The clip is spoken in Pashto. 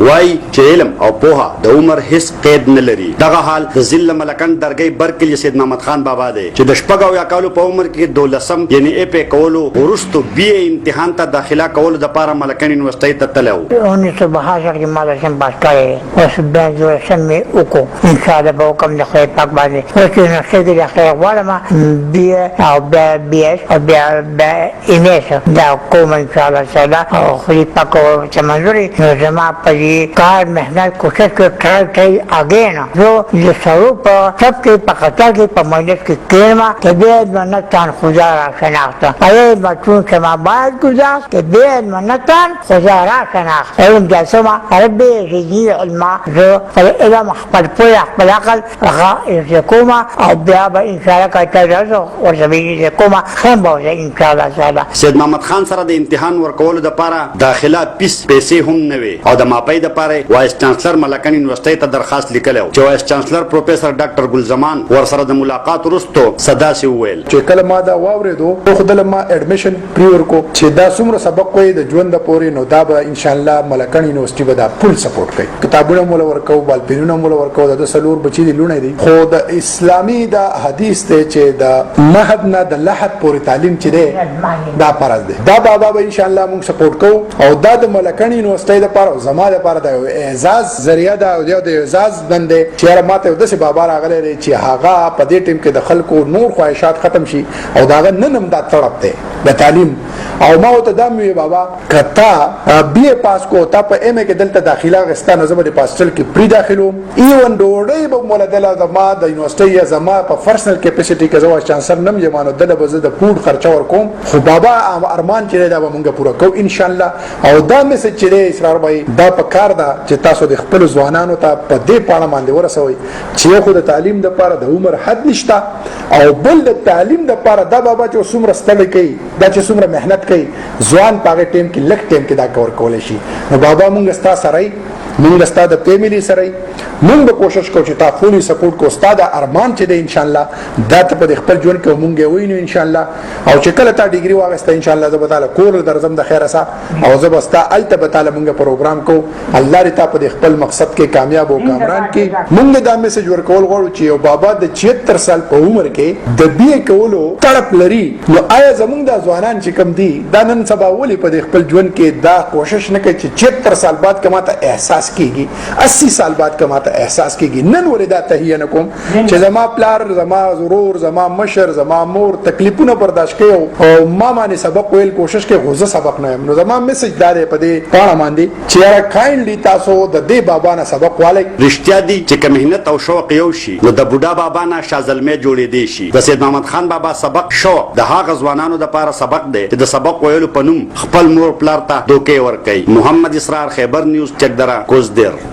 وای چې علم او پوها د عمر هیڅ قید نه لري. دغه حال د ضلع ملکن درګۍ برکلی سید محمد خان بابا دی چې د شپږ یا کالو په عمر کې 12 یعنی اپ کولو ورستو بی امتحان ته داخله کول د پاره ملکن یونیورسيټي ته تلو. 1962 کې ما لسم پاس کړی اوس بیا جوړ سم وکړو ان شاء الله به کوم د خیر پاک باندې اوس یونیورسيټي د خیر غواړم بی او بی اس او بیا ام اس دا کوم ان شاء الله تعالی او خیر پاک چې منظوري زما په کار مهنت کوشش ټرای اگین جو یہ سروپ سب کے پکتا کے پمجلس کی کلمہ کہ بید منتان خدا را شناختا اے بچون سما باید گزاست کہ بید منتان خدا را شناخت علم جاسما ربی رجی علما جو علم اخبر پوی اخبر عقل اخا ارزکوما او بیابا انشاءاللہ کہتا رزو اور زمین ارزکوما خیم باوزا انشاءاللہ تعالی. سید محمد خان سره د امتحان ورکولو د پاره داخله پیسې هم نه وي او د ماپی د پاره وایس چانسلر ملکن یونیورسيټي ته درخواست لیکلو چې وایس چانسلر پروفیسور ډاکټر ګل زمان ور سره د ملاقات وروسته صدا سی وویل چې کله ما دا واورېدو خو دل ما اډمیشن پری ورکو چې دا څومره سبق کوي د ژوند پورې نو دا به ان شاء الله ملکن یونیورسيټي به دا فل سپورټ کوي. کتابونه مول ورکو بالپینونه مول ورکو د سلور بچی دی لونه دي خو د اسلامي دا حدیث ته چې د مهد نه د لحد پورې تعلیم چې دی دا فرض دی. دا بابا به ان شاء الله موږ سپورټ کوو او دا د ملکن یونیورسيټي لپاره زما لپاره د اعزاز ذریعہ دا د اعزاز بندې چې ماته د سی بابا راغلی دی چې هغه په دې ټیم کې د خلکو نور خواهشات ختم شي او داغه ننم دا تړپ دی د تعلیم او ما ته دا مې بابا کتا بی اے پاس کو تا په ایم ای کې دلته داخله غستا نظم د پاسټل کې پری داخلو ایون ډوړې به مولا دلا زما د یونیورسيټي زما په پرسنل کیپاسټي کې زما چانسلر نم یمانو دله به د فوډ خرچه ورکوم خو بابا ارمان چې دا به مونږه پوره کو ان شاء الله او دا مې څه چې اصرار وای دا په کار دا چې تاسو د خپل ځوانانو ته په دې پاڼه باندې ورسوي چې خو د تعلیم د لپاره د عمر حد نشته او بل د تعلیم د لپاره دا بابا چې څومره ستړي کوي دا چې څومره مهنت کوي ځوان پاګه ټیم کې لک ټیم کې دا کور کولای شي نو بابا مونږ ستا سره مونږ ستا د فیملی سره مونږ به کوشش کوو چې تاسو فولي سپورټ کو استاد ارمان چې د ان شاء الله دا ته په خپل ژوند کې مونږ وینو ان شاء الله او چې کله تا ډیګري واغسته ان شاء الله زه به تعالی کور درځم د خیر سره او زه به ستا الته به تعالی مونږ پروګرام کو الله دې تا په خپل مقصد کې کامیاب او کامران کې مونږ دا میسج ورکول غواړو چې یو بابا د 76 سال په عمر کې د بی کولو تړپ لري نو آیا زمونږ د ځوانان چې کم دي دا نن سبا ولې په خپل ژوند کې دا کوشش نه کوي چې 76 سال بعد کماته احساس کیږي 80 سال بعد کماته احساس کیږي نن ولې دا تهیه نه کوم چې زما پلار زما ضرور زما مشر زما مور تکلیفونه برداشت کوي او ما باندې سبق ویل کوشش کوي غوځه سبق نه نو زما میسج دار په دې پاڼه باندې چې یاره کایندلی تاسو د دې بابا نه سبق والي رښتیا دي چې مهنت او شوق یو شي نو د بوډا بابا نه شازلمه جوړې دي شي. د سید محمد خان بابا سبق شوق د هغه ځوانانو د لپاره سبق دی چې د سبق ویلو په نوم خپل مور پلار ته دوکې ور کوي. محمد اسرار خیبر نیوز چکدرا کوزدر.